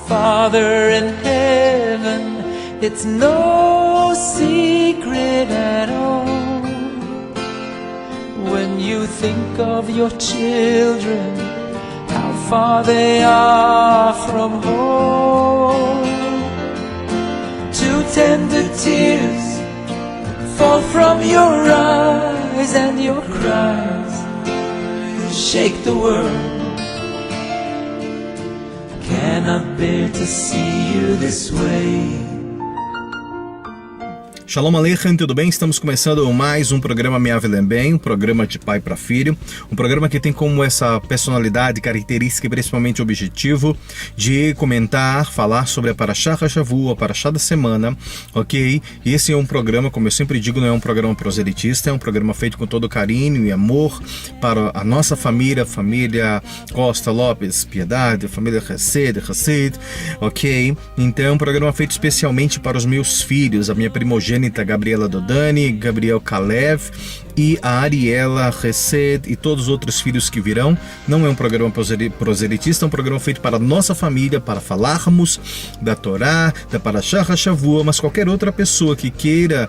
Father in heaven, it's no secret at all. When you think of your children, how far they are from home. Two tender tears fall from your eyes, and your cries shake the world. Cannot bear to see you this way. Shalom Aleichem, tudo bem? Estamos começando mais um programa Me Avelem Bem, um programa de pai para filho, um programa que tem como essa personalidade, característica e principalmente objetivo de comentar, falar sobre a Parashá HaShavua, a Parashá da semana, ok? E esse é um programa, como eu sempre digo, não é um programa proselitista, é um programa feito com todo carinho e amor para a nossa família, família Costa Lopes, Piedade, família Hassid, ok? Então é um programa feito especialmente para os meus filhos, a minha primogênita Gabriela Dodani, Gabriel Kalev e a Ariela Hesed e todos os outros filhos que virão. Não é um programa proselitista, é um programa feito para a nossa família, para falarmos da Torá, da Parashá HaShavua, mas qualquer outra pessoa que queira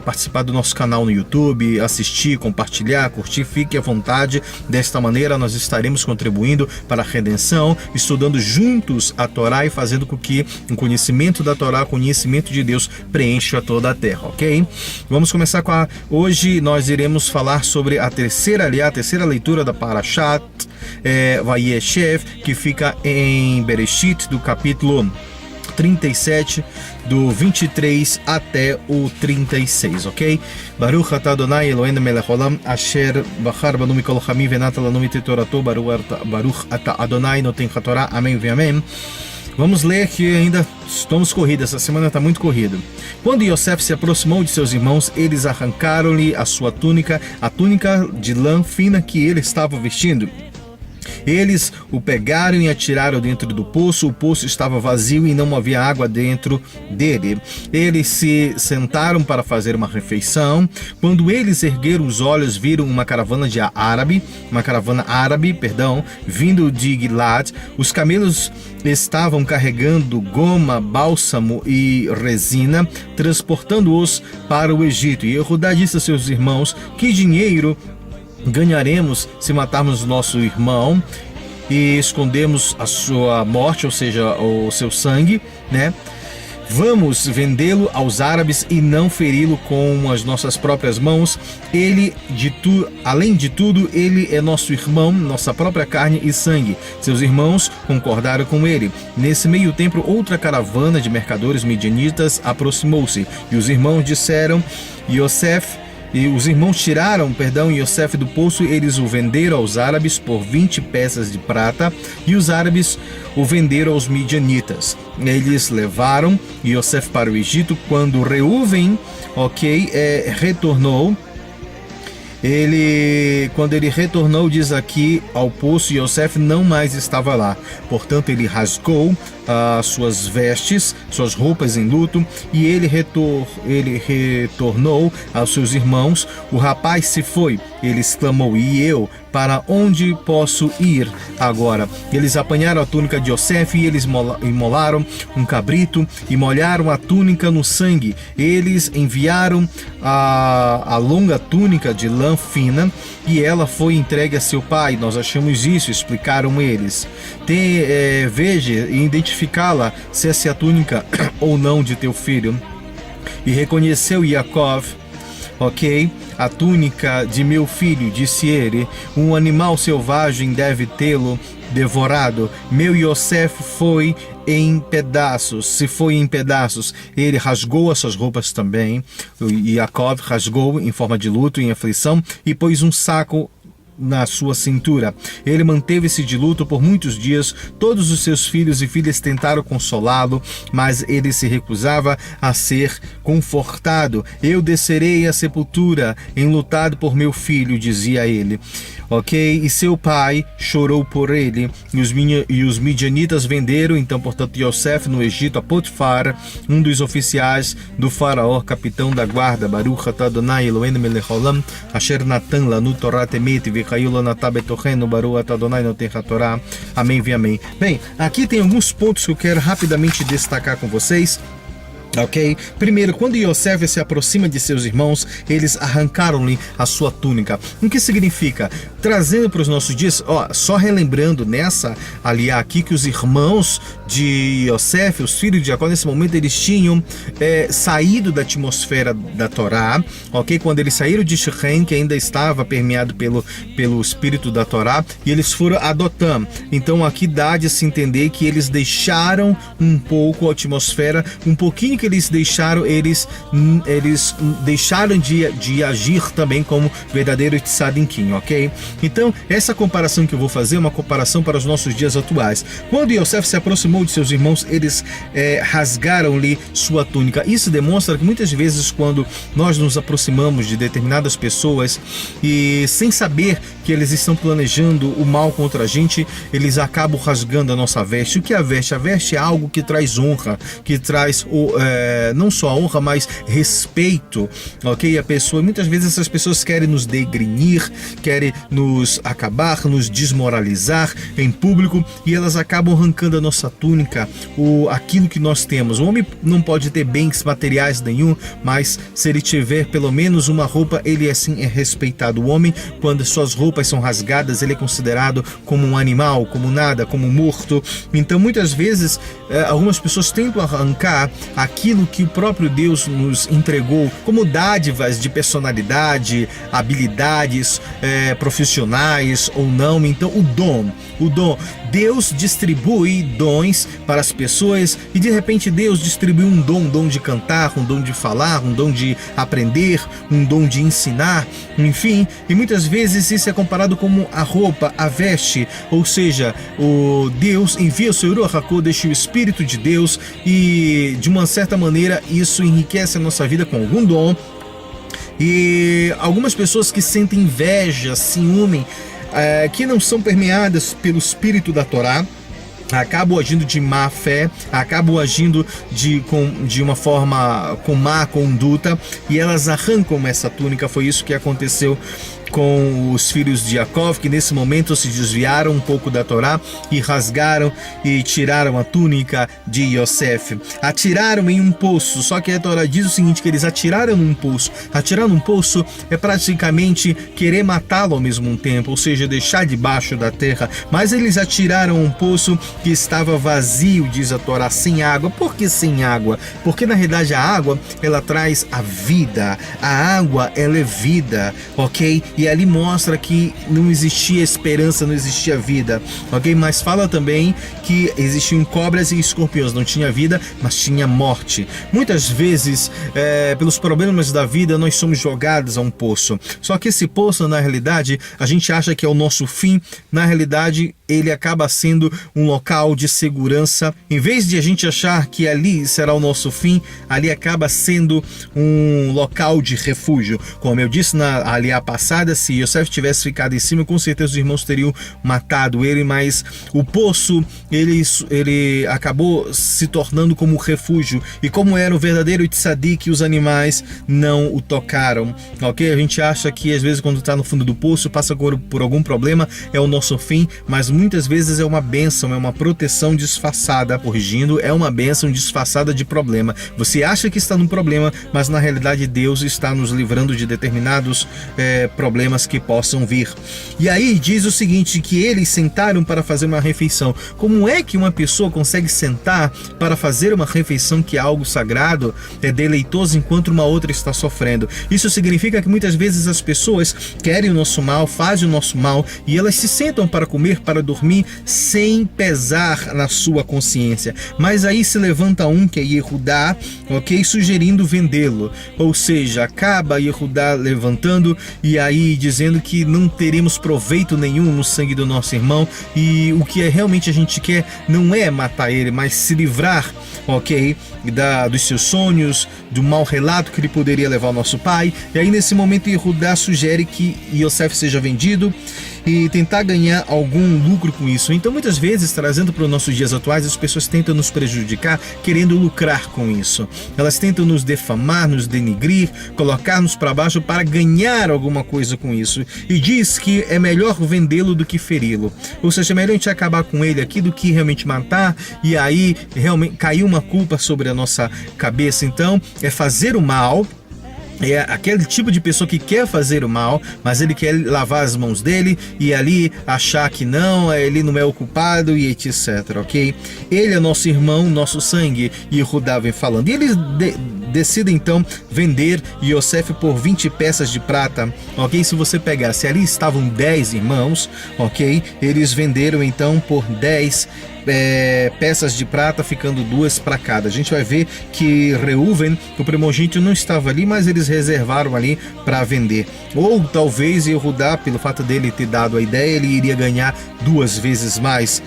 participar do nosso canal no YouTube, assistir, compartilhar, curtir, fique à vontade. Desta maneira nós estaremos contribuindo para a redenção, estudando juntos a Torá e fazendo com que o conhecimento da Torá, o conhecimento de Deus preencha toda a terra, ok? Vamos começar com hoje nós iremos falar sobre a terceira leitura da Parashat Vayeshev, que fica em Bereshit, do capítulo 37, do 23 até o 36, ok? Baruch atah Adonai Eloheinu melech olam asher bachar banu mikol chamim venata lanu mit torato baruch atah Adonai noten hatorá, amém e amém. Vamos ler que ainda estamos corridos, essa semana está muito corrida. Quando Yosef se aproximou de seus irmãos, eles arrancaram-lhe a sua túnica, a túnica de lã fina que ele estava vestindo. Eles o pegaram e atiraram dentro do poço. O poço estava vazio e não havia água dentro dele. Eles se sentaram para fazer uma refeição. Quando eles ergueram os olhos, viram uma caravana árabe, vindo de Gilad. Os camelos estavam carregando goma, bálsamo e resina, transportando-os para o Egito. E Yehudá disse a seus irmãos: que dinheiro ganharemos se matarmos o nosso irmão e escondermos a sua morte, ou seja, o seu sangue, né? Vamos vendê-lo aos árabes e não feri-lo com as nossas próprias mãos. Além de tudo, ele é nosso irmão, nossa própria carne e sangue. Seus irmãos concordaram com ele. Nesse meio tempo, outra caravana de mercadores midianitas aproximou-se, e os irmãos disseram: os irmãos tiraram Yosef do poço. Eles o venderam aos árabes por 20 peças de prata, e os árabes o venderam aos midianitas. Eles levaram Yosef para o Egito. Quando Reuven retornou, quando ele retornou, diz aqui, ao poço, Yosef não mais estava lá. Portanto, ele rasgou suas vestes, suas roupas em luto, e ele retornou aos seus irmãos. O rapaz se foi. Ele exclamou: e eu? Para onde posso ir agora? Eles apanharam a túnica de Yosef e eles imolaram um cabrito e molharam a túnica no sangue. Eles enviaram a longa túnica de lã fina e ela foi entregue a seu pai. Nós achamos isso, explicaram eles. Veja e identificá-la, se essa é a túnica ou não de teu filho. E reconheceu Yaakov, a túnica de meu filho, disse ele. Um animal selvagem deve tê-lo devorado. Meu Yosef foi em pedaços. Se foi em pedaços, ele rasgou as suas roupas também. Yaakov rasgou em forma de luto, em aflição, e pôs um saco na sua cintura. Ele manteve-se de luto por muitos dias. Todos os seus filhos e filhas tentaram consolá-lo, mas ele se recusava a ser confortado. Eu descerei à sepultura enlutado por meu filho, dizia ele. E seu pai chorou por ele, e os midianitas venderam então, portanto, Yosef no Egito a Potifar, um dos oficiais do faraó, capitão da guarda. Baruch atah Adonai Eloheinu melech haolam asher natan lanu Torah emet Amém, amém. Bem, aqui tem alguns pontos que eu quero rapidamente destacar com vocês. Ok? Primeiro, quando Yosef se aproxima de seus irmãos, eles arrancaram-lhe a sua túnica. O que significa? Trazendo para os nossos dias, só relembrando nessa aliá aqui que os irmãos de Yosef, os filhos de Jacó, nesse momento eles tinham saído da atmosfera da Torá, ok? Quando eles saíram de Shechem, que ainda estava permeado pelo espírito da Torá, e eles foram a Dotam. Então aqui dá de se entender que eles deixaram um pouco a atmosfera, um pouquinho que eles deixaram de agir também como verdadeiro tzadikim, ok? Então, essa comparação que eu vou fazer é uma comparação para os nossos dias atuais. Quando Yosef se aproximou de seus irmãos, eles rasgaram-lhe sua túnica. Isso demonstra que muitas vezes quando nós nos aproximamos de determinadas pessoas e sem saber que eles estão planejando o mal contra a gente, eles acabam rasgando a nossa veste. O que é a veste? A veste é algo que traz honra, que traz não só honra, mas respeito, ok? Muitas vezes essas pessoas querem nos degrinir, querem nos acabar, nos desmoralizar em público, e elas acabam arrancando a nossa túnica, aquilo que nós temos. O homem não pode ter bens materiais nenhum, mas se ele tiver pelo menos uma roupa, ele assim é respeitado. O homem, quando suas roupas são rasgadas, ele é considerado como um animal, como nada, como morto. Então muitas vezes algumas pessoas tentam arrancar aquilo que o próprio Deus nos entregou como dádivas de personalidade, habilidades profissionais ou não. Então o dom, Deus distribui dons para as pessoas, e de repente Deus distribui um dom de cantar, um dom de falar, um dom de aprender, um dom de ensinar, enfim, e muitas vezes isso é comparado como a roupa, a veste, ou seja, o Deus envia o seu Ruach HaKodesh, o Espírito de Deus, e de uma certa maneira isso enriquece a nossa vida com algum dom. E algumas pessoas que sentem inveja, ciúme, que não são permeadas pelo espírito da Torá, acabam agindo de má fé, acabam agindo de uma forma com má conduta, e elas arrancam essa túnica. Foi isso que aconteceu com os filhos de Jacó, que nesse momento se desviaram um pouco da Torá e rasgaram e tiraram a túnica de Yosef. Atiraram em um poço, só que a Torá diz o seguinte, que eles atiraram num poço. Atirar num poço é praticamente querer matá-lo ao mesmo tempo, ou seja, deixar debaixo da terra. Mas eles atiraram um poço que estava vazio, diz a Torá, sem água. Por que sem água? Porque na realidade a água, ela traz a vida. A água, ela é vida, ok? E ali mostra que não existia esperança, não existia vida, ok? Mas fala também que existiam cobras e escorpiões, não tinha vida, mas tinha morte. Muitas vezes, pelos problemas da vida, nós somos jogados a um poço. Só que esse poço, na realidade, a gente acha que é o nosso fim. Na realidade, ele acaba sendo um local de segurança. Em vez de a gente achar que ali será o nosso fim, ali acaba sendo um local de refúgio. Como eu disse na aliá passada, se Yosef tivesse ficado em cima, com certeza os irmãos teriam matado ele, mas o poço, ele acabou se tornando como refúgio, e como era o verdadeiro tzadik, os animais não o tocaram, ok? A gente acha que às vezes quando está no fundo do poço, passa por algum problema, é o nosso fim, mas muitas vezes é uma bênção, é uma proteção disfarçada. Corrigindo, é uma bênção disfarçada de problema. Você acha que está num problema, mas na realidade Deus está nos livrando de determinados problemas que possam vir. E aí diz o seguinte, que eles sentaram para fazer uma refeição. Como é que uma pessoa consegue sentar para fazer uma refeição, que é algo sagrado, é deleitoso, enquanto uma outra está sofrendo? Isso significa que muitas vezes as pessoas querem o nosso mal, fazem o nosso mal, e elas se sentam para comer, para dormir, sem pesar na sua consciência. Mas aí se levanta um, que é Yehudá, ok, sugerindo vendê-lo. Ou seja, acaba Yehudá levantando e aí dizendo que não teremos proveito nenhum no sangue do nosso irmão, e o que realmente a gente quer não é matar ele, mas se livrar, ok, dos seus sonhos, do mau relato que ele poderia levar ao nosso pai. E aí nesse momento Yehudá sugere que Yosef seja vendido, e tentar ganhar algum lucro com isso. Então, muitas vezes, trazendo para os nossos dias atuais, as pessoas tentam nos prejudicar, querendo lucrar com isso. Elas tentam nos defamar, nos denigrir, colocar-nos para baixo para ganhar alguma coisa com isso. E diz que é melhor vendê-lo do que feri-lo. Ou seja, é melhor a gente acabar com ele aqui do que realmente matar, e aí realmente cair uma culpa sobre a nossa cabeça. Então, é fazer o mal. É aquele tipo de pessoa que quer fazer o mal, mas ele quer lavar as mãos dele e ali achar que não, ele não é o culpado e etc, ok? Ele é nosso irmão, nosso sangue, e Judá vem falando. E eles decidem então vender Yosef por 20 peças de prata, ok? Se você pegar, se ali estavam 10 irmãos, ok? Eles venderam então por 10 peças de prata, ficando 2 para cada. A gente vai ver que Reuven, o primogênito, não estava ali, mas eles reservaram ali para vender. Ou talvez Judá, pelo fato dele ter dado a ideia, ele iria ganhar 2 vezes mais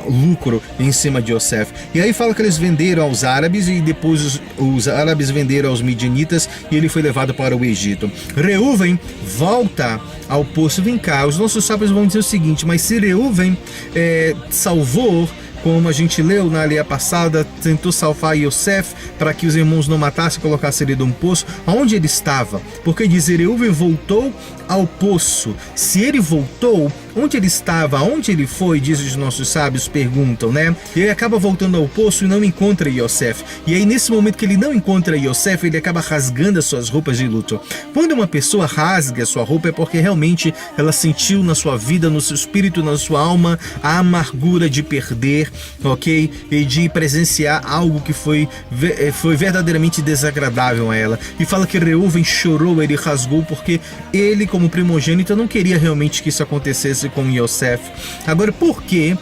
lucro em cima de Yosef. E aí fala que eles venderam aos árabes e depois os árabes venderam aos midianitas e ele foi levado para o Egito. Reuven volta ao poço. Vem cá, os nossos sábios vão dizer o seguinte: mas se Reuven salvou, como a gente leu na alheia passada, tentou salvar Yosef para que os irmãos não matassem e colocassem ele num poço, aonde ele estava? Porque diz Reuven voltou ao poço. Se ele voltou, onde ele estava, aonde ele foi, diz os nossos sábios, perguntam, né? Ele acaba voltando ao poço e não encontra Yosef. E aí, nesse momento que ele não encontra Yosef, ele acaba rasgando as suas roupas de luto. Quando uma pessoa rasga a sua roupa, é porque realmente ela sentiu na sua vida, no seu espírito, na sua alma, a amargura de perder, ok? E de presenciar algo que foi verdadeiramente desagradável a ela. E fala que Reuven chorou, ele rasgou, porque ele, como primogênito, não queria realmente que isso acontecesse com Yosef. Agora, por que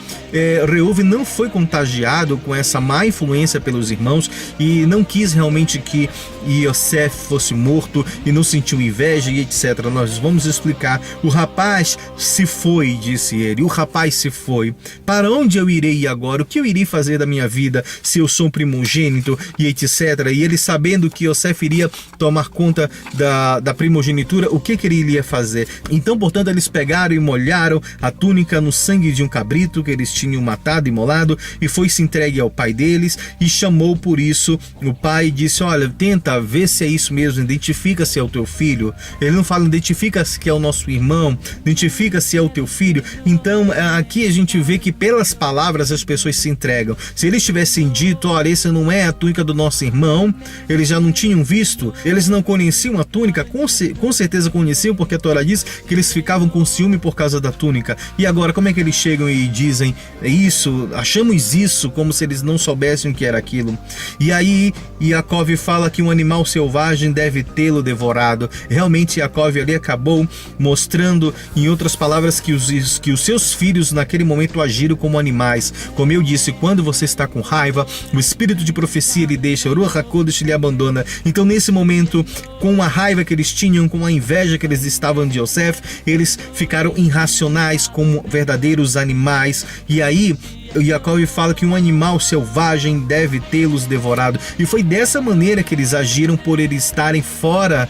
Reuven não foi contagiado com essa má influência pelos irmãos e não quis realmente que Yosef fosse morto e não sentiu inveja e etc? Nós vamos explicar. O rapaz se foi, disse ele. O rapaz se foi. Para onde eu irei agora? O que eu irei fazer da minha vida se eu sou um primogênito e etc? E ele, sabendo que Yosef iria tomar conta da primogenitura, o que ele iria fazer? Então, portanto, eles pegaram e molharam a túnica no sangue de um cabrito que eles tinham matado e imolado, e foi-se entregue ao pai deles, e chamou por isso o pai e disse: olha, tenta ver se é isso mesmo, identifica se é o teu filho. Ele não fala identifica se que é o nosso irmão, identifica se é o teu filho. Então aqui a gente vê que pelas palavras as pessoas se entregam. Se eles tivessem dito: olha, esse não é a túnica do nosso irmão, eles já não tinham visto, eles não conheciam a túnica, com certeza conheciam, porque a Torá diz que eles ficavam com ciúme por causa da túnica. E agora, como é que eles chegam e dizem isso, achamos isso, como se eles não soubessem o que era aquilo? E aí Yaakov fala que um animal selvagem deve tê-lo devorado. Realmente Yaakov ali acabou mostrando, em outras palavras, que os seus filhos naquele momento agiram como animais. Como eu disse, quando você está com raiva, o espírito de profecia ele deixa, o Ruach HaKodesh lhe abandona. Então, nesse momento, com a raiva que eles tinham, com a inveja que eles estavam de Yosef, eles ficaram irracionais como verdadeiros animais. E aí Yaakov fala que um animal selvagem deve tê-los devorado. E foi dessa maneira que eles agiram, por eles estarem fora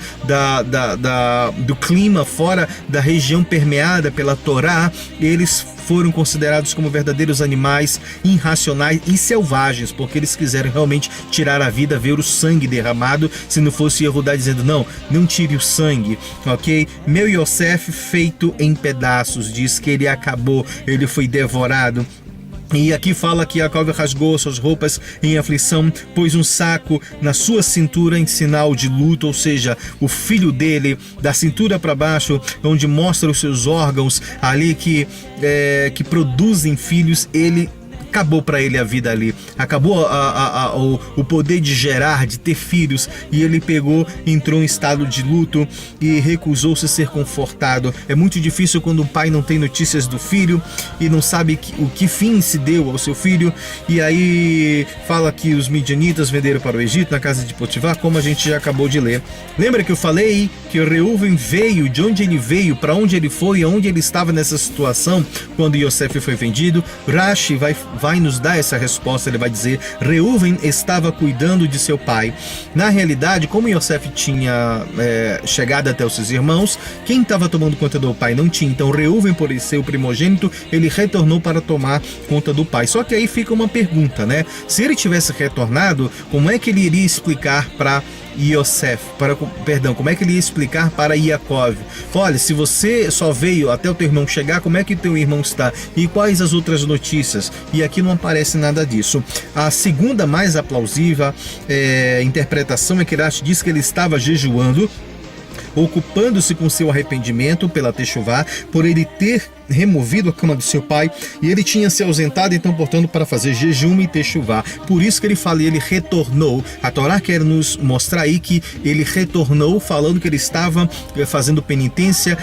do clima, fora da região permeada pela Torá. Eles foram considerados como verdadeiros animais irracionais e selvagens, porque eles quiseram realmente tirar a vida, ver o sangue derramado. Se não fosse Yehudá dizendo: não tire o sangue, ok? Meu Yosef feito em pedaços, diz que ele acabou, ele foi devorado. E aqui fala que Yaakov rasgou suas roupas em aflição, pôs um saco na sua cintura em sinal de luto, ou seja, o filho dele, da cintura para baixo, onde mostra os seus órgãos ali que produzem filhos, ele acabou para ele a vida ali, acabou o poder de gerar, de ter filhos, e ele entrou em estado de luto e recusou-se ser confortado. É muito difícil quando o pai não tem notícias do filho e não sabe o que fim se deu ao seu filho. E aí fala que os midianitas venderam para o Egito, na casa de Potifar, como a gente já acabou de ler. Lembra que eu falei que o Reuven veio, de onde ele veio, para onde ele foi, aonde ele estava nessa situação quando Yosef foi vendido? Rashi vai vai nos dar essa resposta. Ele vai dizer: Reuven estava cuidando de seu pai. Na realidade, como Yosef tinha chegado até os seus irmãos, quem estava tomando conta do pai não tinha. Então Reuven, por ser o primogênito, ele retornou para tomar conta do pai. Só que aí fica uma pergunta, né? Se ele tivesse retornado, como é que ele iria explicar para como é que ele ia explicar para Yaakov? Olha, se você só veio até o teu irmão chegar, como é que teu irmão está? E quais as outras notícias? E aqui não aparece nada disso. A segunda mais aplausível interpretação é que Rashi diz que ele estava jejuando, ocupando-se com seu arrependimento pela techuvá, por ele ter removido a cama do seu pai, e ele tinha se ausentado, então, portanto, para fazer jejum e techuvá. Por isso que ele fala, ele retornou. A Torá quer nos mostrar aí que ele retornou, falando que ele estava fazendo penitência,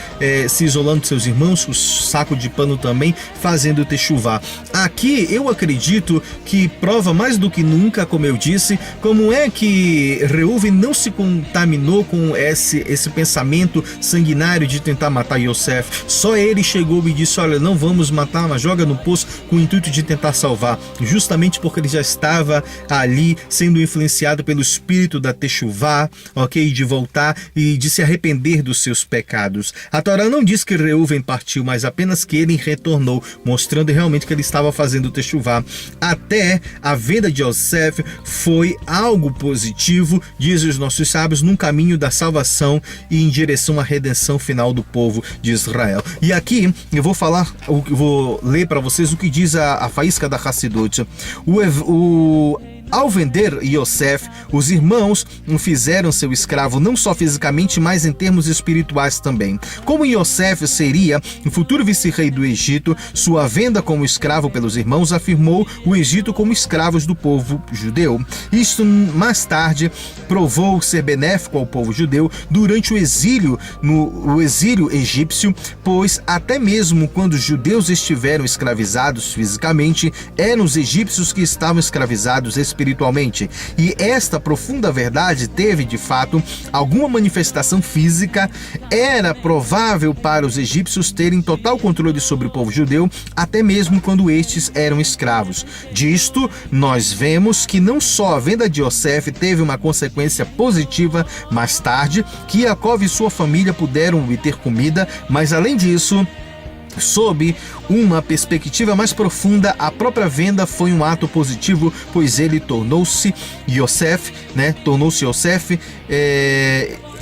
se isolando de seus irmãos, o saco de pano também, fazendo techuvá. Aqui eu acredito que prova mais do que nunca, como eu disse, como é que Reuven não se contaminou com esse pensamento sanguinário de tentar matar Yosef. Só ele chegou e disse: olha, não vamos matar, mas joga no poço, com o intuito de tentar salvar, justamente porque ele já estava ali sendo influenciado pelo espírito da techuvá, ok, de voltar e de se arrepender dos seus pecados. A Torá não diz que Reuven partiu, mas apenas que ele retornou, mostrando realmente que ele estava fazendo techuvá. Até a venda de Yosef foi algo positivo, dizem os nossos sábios, num caminho da salvação e em direção à redenção final do povo de Israel. E aqui eu vou ler para vocês o que diz a faísca da Hassidut. Ao vender Yosef, os irmãos o fizeram seu escravo, não só fisicamente, mas em termos espirituais também. Como Yosef seria o futuro vice-rei do Egito, sua venda como escravo pelos irmãos afirmou o Egito como escravos do povo judeu. Isto mais tarde provou ser benéfico ao povo judeu durante o exílio, no exílio egípcio, pois até mesmo quando os judeus estiveram escravizados fisicamente, eram os egípcios que estavam escravizados espiritualmente. E esta profunda verdade teve, de fato, alguma manifestação física. Era provável para os egípcios terem total controle sobre o povo judeu, até mesmo quando estes eram escravos. Disto, nós vemos que não só a venda de Yosef teve uma consequência positiva mais tarde, que Yaakov e sua família puderam obter comida, mas além disso, sob uma perspectiva mais profunda, a própria venda foi um ato positivo, pois ele tornou-se Yosef,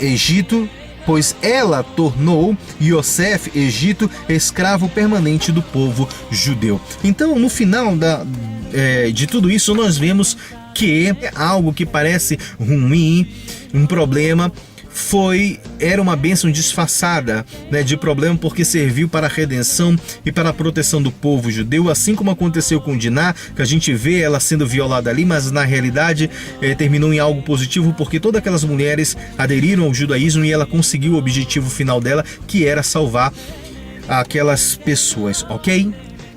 Egito, pois ela tornou Yosef, Egito, escravo permanente do povo judeu. Então, no final de tudo isso, nós vemos que algo que parece ruim, um problema, era uma bênção disfarçada, de problema, porque serviu para a redenção e para a proteção do povo judeu, assim como aconteceu com Diná, que a gente vê ela sendo violada ali, mas na realidade terminou em algo positivo, porque todas aquelas mulheres aderiram ao judaísmo e ela conseguiu o objetivo final dela, que era salvar aquelas pessoas, ok?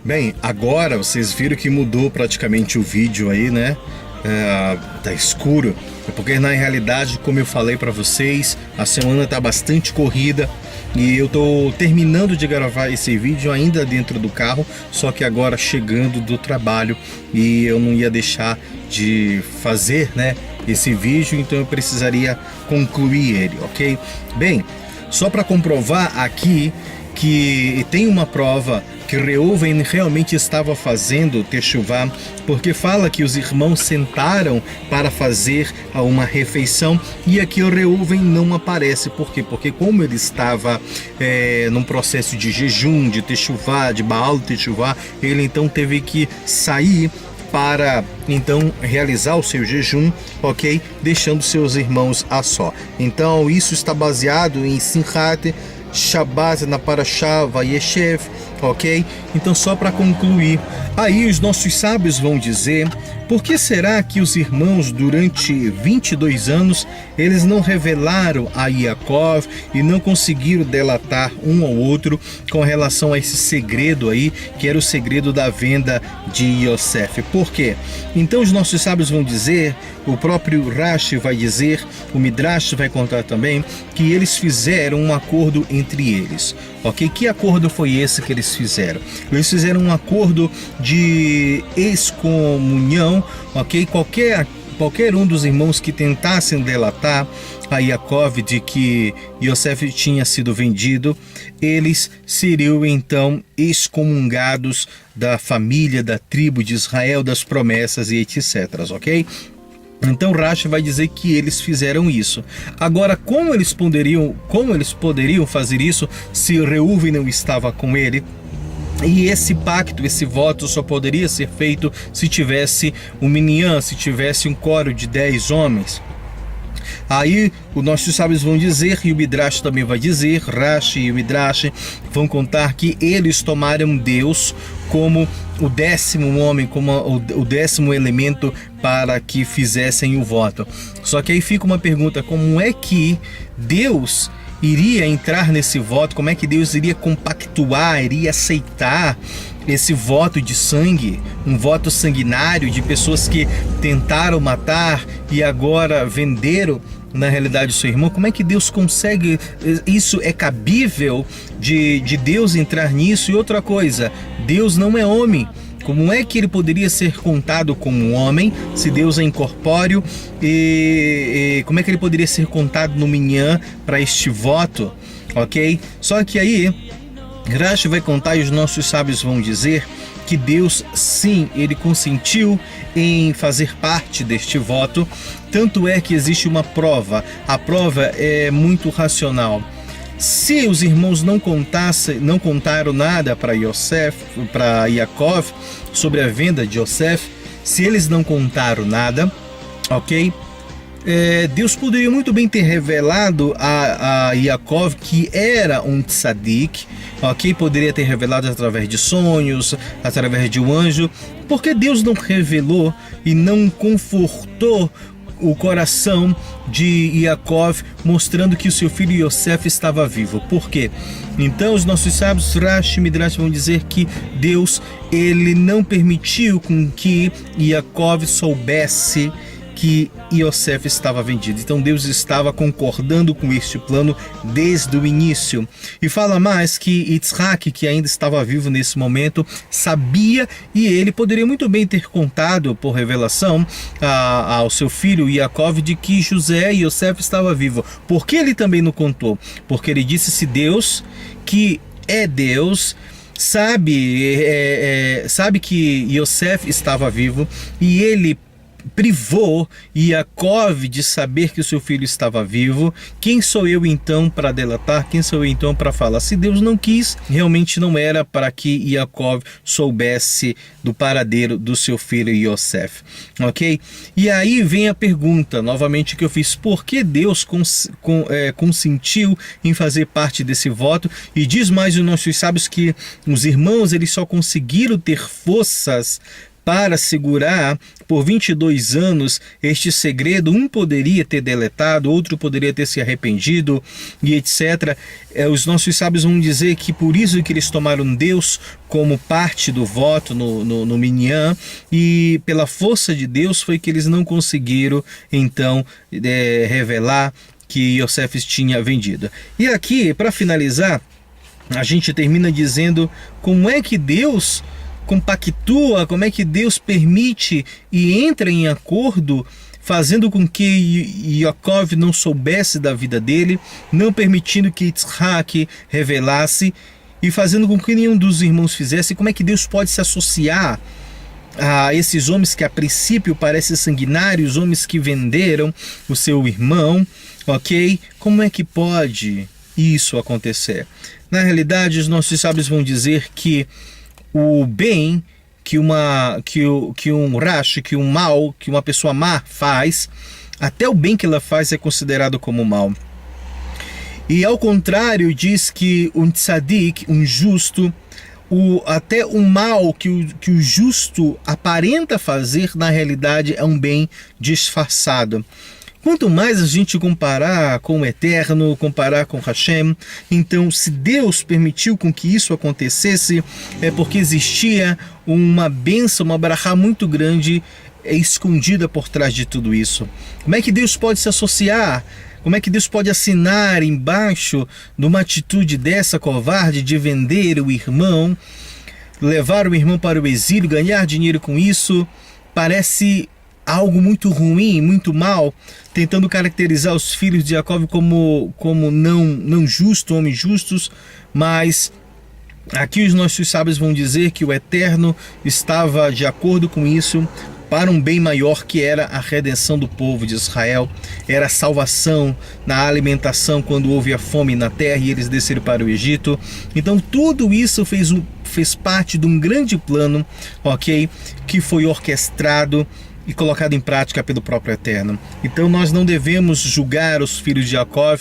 Bem, agora vocês viram que mudou praticamente o vídeo aí, né? Tá escuro, porque na realidade, como eu falei para vocês, a semana tá bastante corrida e eu tô terminando de gravar esse vídeo ainda dentro do carro, só que agora chegando do trabalho, e eu não ia deixar de fazer, esse vídeo, então eu precisaria concluir ele, ok? Bem, só para comprovar aqui que tem uma prova que Reuven realmente estava fazendo techuvá, porque fala que os irmãos sentaram para fazer uma refeição, e aqui o Reuven não aparece. Por quê? Porque como ele estava num processo de jejum, de techuvá, de Baal techuvá, ele então teve que sair para então realizar o seu jejum, ok? Deixando seus irmãos a só. Então isso está baseado em Simchat Shabbat na Parashá Vayeshev, ok? Então, só para concluir, aí os nossos sábios vão dizer: por que será que os irmãos durante 22 anos eles não revelaram a Yaakov e não conseguiram delatar um ao outro com relação a esse segredo aí, que era o segredo da venda de Yosef? Por quê? Então os nossos sábios vão dizer, o próprio Rashi vai dizer, o Midrash vai contar também, que eles fizeram um acordo entre eles, ok? Que acordo foi esse que eles eles fizeram? Eles fizeram um acordo de excomunhão, ok? Qualquer um dos irmãos que tentassem delatar a Yaakov de que Yosef tinha sido vendido, eles seriam então excomungados da família, da tribo de Israel, das promessas e etc, ok? Então Rashi vai dizer que eles fizeram isso. Agora, como eles poderiam fazer isso se Reuven não estava com ele? E esse pacto, esse voto só poderia ser feito se tivesse um minyan, se tivesse um coro de 10 homens. Aí os nossos sábios vão dizer, e o Midrash também vai dizer, Rashi e o Midrash vão contar que eles tomaram Deus como o 10º homem, como o 10º elemento para que fizessem o voto. Só que aí fica uma pergunta, como é que Deus iria entrar nesse voto? Como é que Deus iria compactuar, iria aceitar esse voto de sangue, um voto sanguinário de pessoas que tentaram matar e agora venderam na realidade o seu irmão? Como é que Deus consegue? Isso é cabível de Deus entrar nisso? E outra coisa, Deus não é homem. Como é que ele poderia ser contado como um homem se Deus é incorpóreo? E como é que ele poderia ser contado no minyan para este voto? Ok? Só que aí Rashi vai contar e os nossos sábios vão dizer que Deus, sim, ele consentiu em fazer parte deste voto. Tanto é que existe uma prova. A prova é muito racional. Se os irmãos não contaram nada para Yaakov sobre a venda de Yosef, se eles não contaram nada, ok? Deus poderia muito bem ter revelado a Yaakov que era um tzadik, ok? Poderia ter revelado através de sonhos, através de um anjo. Porque Deus não revelou e não confortou o coração de Yaakov, mostrando que o seu filho Yosef estava vivo? Por quê? Então os nossos sábios, Rashi e Midrash, vão dizer que Deus, ele não permitiu com que Yaakov soubesse que Yosef estava vendido. Então Deus estava concordando com este plano desde o início. E fala mais que Yitzhak, que ainda estava vivo nesse momento, sabia, e ele poderia muito bem ter contado por revelação ao seu filho Yaakov de que José e Yosef estava vivo. Por que ele também não contou? Porque ele disse: se Deus, que é Deus, sabe que Yosef estava vivo, e ele privou Yaakov de saber que o seu filho estava vivo, quem sou eu então para delatar? Quem sou eu então para falar? Se Deus não quis, realmente não era para que Yaakov soubesse do paradeiro do seu filho Yosef, ok? E aí vem a pergunta novamente que eu fiz: por que Deus consentiu em fazer parte desse voto? E diz mais os nossos sábios que os irmãos, eles só conseguiram ter forças para segurar por 22 anos este segredo. Um poderia ter deletado, outro poderia ter se arrependido e etc. Os nossos sábios vão dizer que por isso que eles tomaram Deus como parte do voto no minyan, e pela força de Deus foi que eles não conseguiram então revelar que Yosef tinha vendido. E aqui, para finalizar, a gente termina dizendo como é que Deus compactua, como é que Deus permite e entra em acordo, fazendo com que Yaakov não soubesse da vida dele, não permitindo que Yitzhak revelasse, e fazendo com que nenhum dos irmãos fizesse. Como é que Deus pode se associar a esses homens que a princípio parecem sanguinários, homens que venderam o seu irmão, ok? Como é que pode isso acontecer? Na realidade, os nossos sábios vão dizer que o bem que um rashi, que um mal, que uma pessoa má faz, até o bem que ela faz é considerado como mal. E ao contrário, diz que um tzadik, um justo, até o mal que o justo aparenta fazer, na realidade é um bem disfarçado. Quanto mais a gente comparar com o Eterno, comparar com Hashem, então se Deus permitiu com que isso acontecesse, é porque existia uma bênção, uma barachá muito grande escondida por trás de tudo isso. Como é que Deus pode se associar Como é que Deus pode assinar embaixo de uma atitude dessa covarde de vender o irmão, levar o irmão para o exílio, ganhar dinheiro com isso? Parece algo muito ruim, muito mal, tentando caracterizar os filhos de Jacó como não justos, homens justos, mas aqui os nossos sábios vão dizer que o Eterno estava de acordo com isso para um bem maior, que era a redenção do povo de Israel, era a salvação na alimentação quando houve a fome na terra e eles desceram para o Egito. Então tudo isso fez parte de um grande plano, ok, que foi orquestrado e colocado em prática pelo próprio Eterno. Então nós não devemos julgar os filhos de Jacó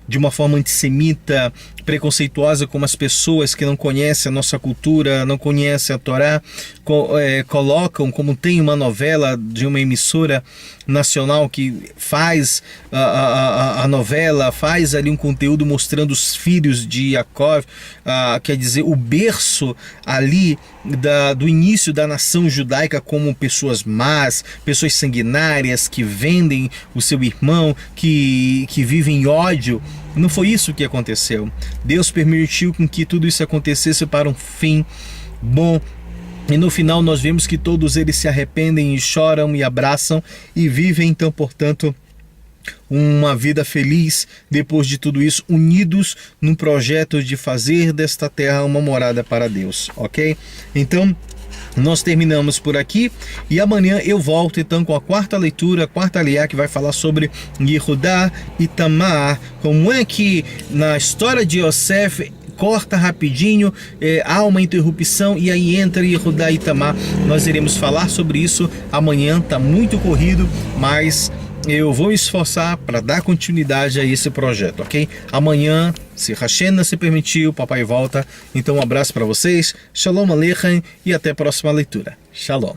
de uma forma antissemita, preconceituosa, como as pessoas que não conhecem a nossa cultura, não conhecem a Torá, colocam, como tem uma novela de uma emissora nacional que faz a novela, faz ali um conteúdo mostrando os filhos de Jacó, quer dizer, o berço ali do início da nação judaica, como pessoas más, pessoas sanguinárias que vendem o seu irmão, que vivem em ódio. Não foi isso que aconteceu. Deus permitiu com que tudo isso acontecesse para um fim bom. E no final nós vemos que todos eles se arrependem e choram e abraçam e vivem, então, portanto, uma vida feliz depois de tudo isso, unidos num projeto de fazer desta terra uma morada para Deus, ok? Então, nós terminamos por aqui e amanhã eu volto então com a quarta leitura, a quarta aliá, que vai falar sobre Yehudá e Tamar, como é que na história de Yosef corta rapidinho, há uma interrupção e aí entra Yehudá e Tamar. Nós iremos falar sobre isso amanhã, tá muito corrido, mas eu vou me esforçar para dar continuidade a esse projeto, ok? Amanhã, se Hashem se permitir, o papai volta. Então um abraço para vocês, Shalom Aleichem e até a próxima leitura. Shalom.